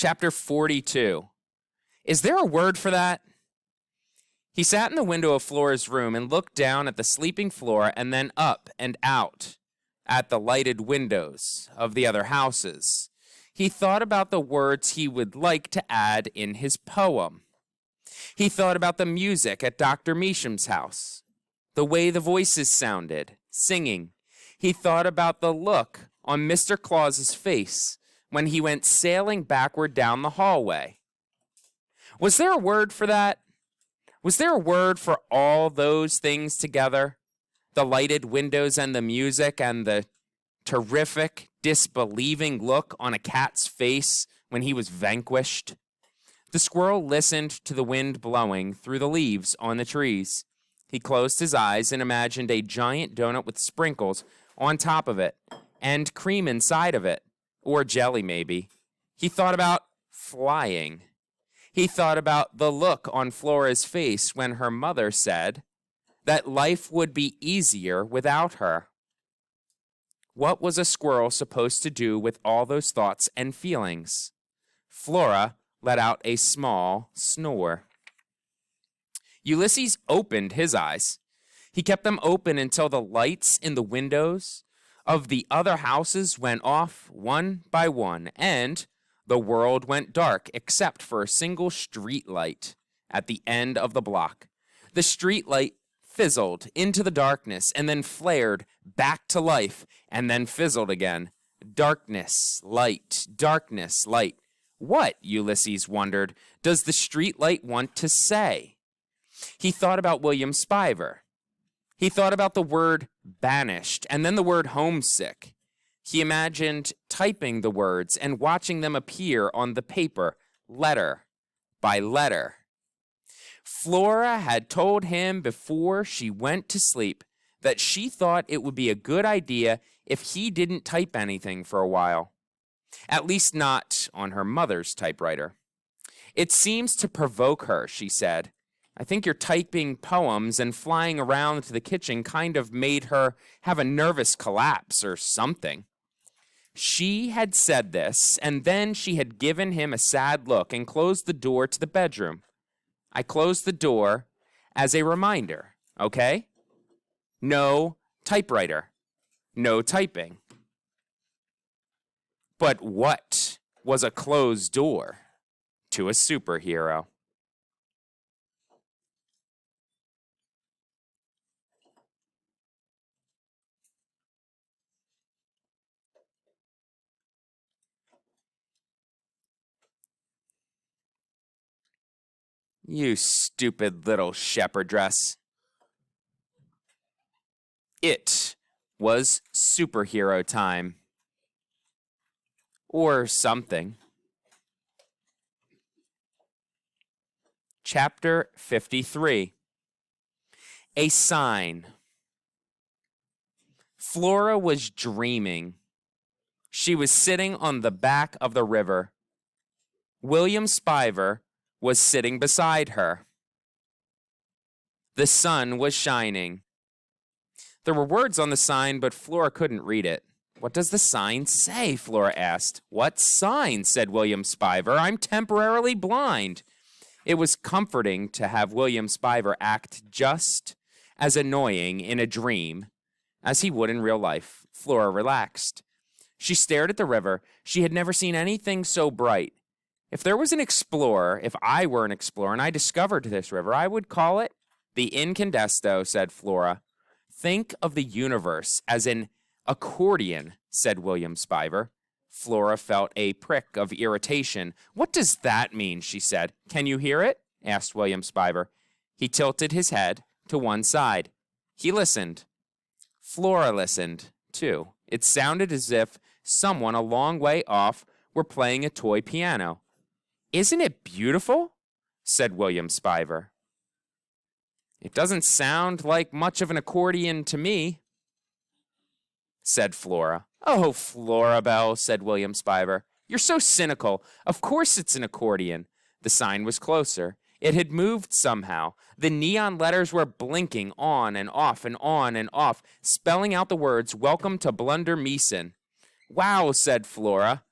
Chapter 42. Is there a word for that? He sat in the window of Flora's room and looked down at the sleeping Flora and then up and out at the lighted windows of the other houses. He thought about the words he would like to add in his poem. He thought about the music at Dr. Meacham's house, the way the voices sounded, singing. He thought about the look on Mr. Claus's face when he went sailing backward down the hallway. Was there a word for that? Was there a word for all those things together? The lighted windows and the music and the terrific, disbelieving look on a cat's face when he was vanquished. The squirrel listened to the wind blowing through the leaves on the trees. He closed his eyes and imagined a giant donut with sprinkles on top of it and cream inside of it, or jelly maybe. He thought about flying. He thought about the look on Flora's face when her mother said that life would be easier without her. What was a squirrel supposed to do with all those thoughts and feelings? Flora let out a small snore. Ulysses opened his eyes. He kept them open until the lights in the windows of the other houses went off one by one, and the world went dark except for a single street light at the end of the block. The street light fizzled into the darkness and then flared back to life and then fizzled again. Darkness, light, darkness, light. What, Ulysses wondered, does the street light want to say? He thought about William Spiver. He thought about the word banished and then the word homesick. He imagined typing the words and watching them appear on the paper, letter by letter. Flora had told him before she went to sleep that she thought it would be a good idea if he didn't type anything for a while. At least not on her mother's typewriter. It seems to provoke her, she said. I think your typing poems and flying around to the kitchen kind of made her have a nervous collapse or something. She had said this, and then she had given him a sad look and closed the door to the bedroom. I closed the door as a reminder, okay? No typewriter. No typing. But what was a closed door to a superhero? You stupid little shepherdess. It was superhero time. Or something. Chapter 53. A sign. Flora was dreaming. She was sitting on the back of the river. William Spiver was sitting beside her. The sun was shining. There were words on the sign, but Flora couldn't read it. What does the sign say? Flora asked. What sign? Said William Spiver. I'm temporarily blind. It was comforting to have William Spiver act just as annoying in a dream as he would in real life. Flora relaxed. She stared at the river. She had never seen anything so bright. If there was an explorer, if I were an explorer and I discovered this river, I would call it the Incandesto, said Flora. Think of the universe as an accordion, said William Spiver. Flora felt a prick of irritation. What does that mean? She said. Can you hear it? Asked William Spiver. He tilted his head to one side. He listened. Flora listened, too. It sounded as if someone a long way off were playing a toy piano. Isn't it beautiful? Said William Spiver. It doesn't sound like much of an accordion to me, said Flora. Oh, Florabelle, said William Spiver. You're so cynical. Of course it's an accordion. The sign was closer. It had moved somehow. The neon letters were blinking on and off and on and off, spelling out the words, Welcome to Blunder Meeson. Wow, said Flora.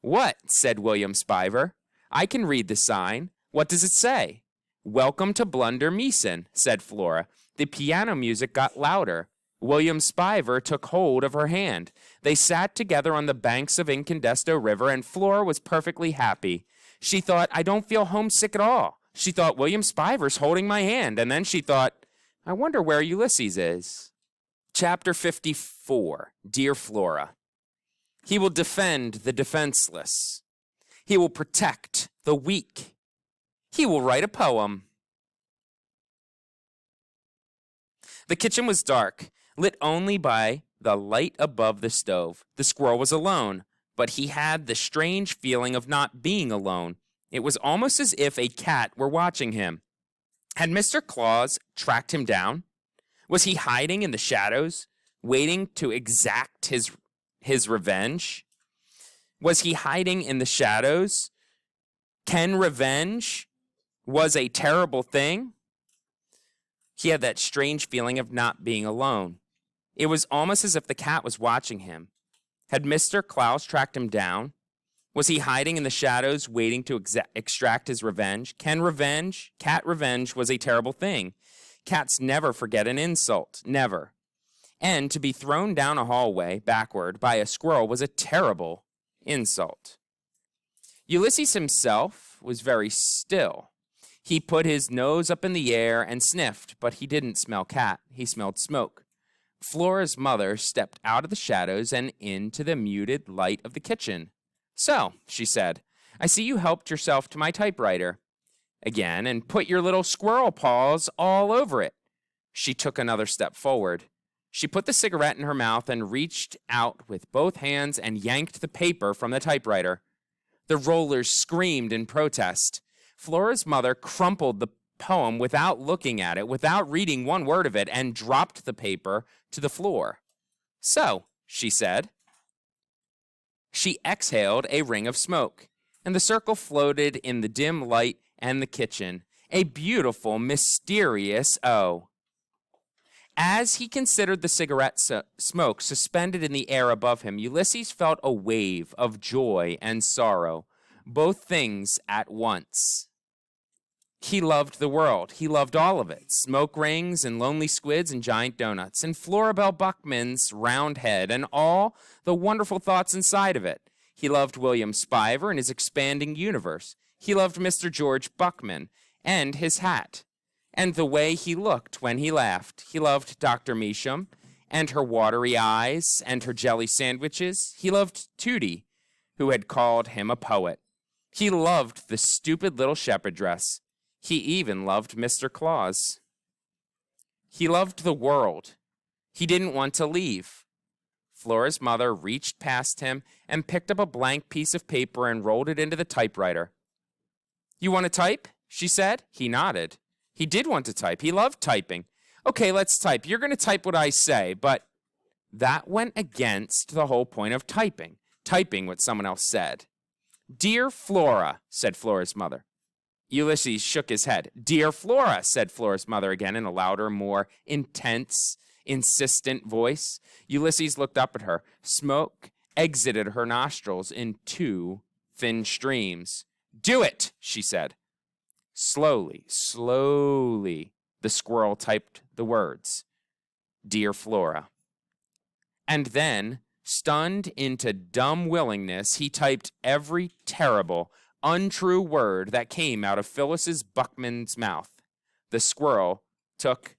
What? Said William Spiver. I can read the sign. What does it say? Welcome to Blunder Meeson, said Flora. The piano music got louder. William Spiver took hold of her hand. They sat together on the banks of Incandesto River, and Flora was perfectly happy. She thought, I don't feel homesick at all. She thought, William Spiver's holding my hand. And then she thought, I wonder where Ulysses is. Chapter 54, Dear Flora. He will defend the defenseless. He will protect the weak. He will write a poem. The kitchen was dark, lit only by the light above the stove. The squirrel was alone, but he had the strange feeling of not being alone. It was almost as if a cat were watching him. Had Mr. Claus tracked him down? Was he hiding in the shadows, waiting to exact his revenge? Was he hiding in the shadows? Can revenge was a terrible thing? He had that strange feeling of not being alone. It was almost as if the cat was watching him. Had Mr. Claus tracked him down? Was he hiding in the shadows, waiting to extract his revenge? Cat revenge was a terrible thing. Cats never forget an insult, never. And to be thrown down a hallway, backward, by a squirrel was a terrible insult. Ulysses himself was very still. He put his nose up in the air and sniffed, but he didn't smell cat. He smelled smoke. Flora's mother stepped out of the shadows and into the muted light of the kitchen. So, she said, I see you helped yourself to my typewriter again and put your little squirrel paws all over it. She took another step forward. She put the cigarette in her mouth and reached out with both hands and yanked the paper from the typewriter. The rollers screamed in protest. Flora's mother crumpled the poem without looking at it, without reading one word of it, and dropped the paper to the floor. So, she said. She exhaled a ring of smoke, and the circle floated in the dim light and the kitchen, a beautiful, mysterious O. As he considered the cigarette smoke suspended in the air above him, Ulysses felt a wave of joy and sorrow, both things at once. He loved the world. He loved all of it. Smoke rings and lonely squids and giant donuts and Florabelle Buckman's round head and all the wonderful thoughts inside of it. He loved William Spiver and his expanding universe. He loved Mr. George Buckman and his hat and the way he looked when he laughed. He loved Dr. Measham and her watery eyes and her jelly sandwiches. He loved Tootie, who had called him a poet. He loved the stupid little shepherd dress. He even loved Mr. Claus. He loved the world. He didn't want to leave. Flora's mother reached past him and picked up a blank piece of paper and rolled it into the typewriter. You want to type? She said. He nodded. He did want to type. He loved typing. Okay, let's type. You're going to type what I say, but that went against the whole point of typing what someone else said. Dear Flora, said Flora's mother. Ulysses shook his head. Dear Flora, said Flora's mother again in a louder, more intense, insistent voice. Ulysses looked up at her. Smoke exited her nostrils in two thin streams. Do it, she said. Slowly, the squirrel typed the words. Dear Flora. And then, stunned into dumb willingness, he typed every terrible, untrue word that came out of Phyllis's Buckman's mouth. The squirrel took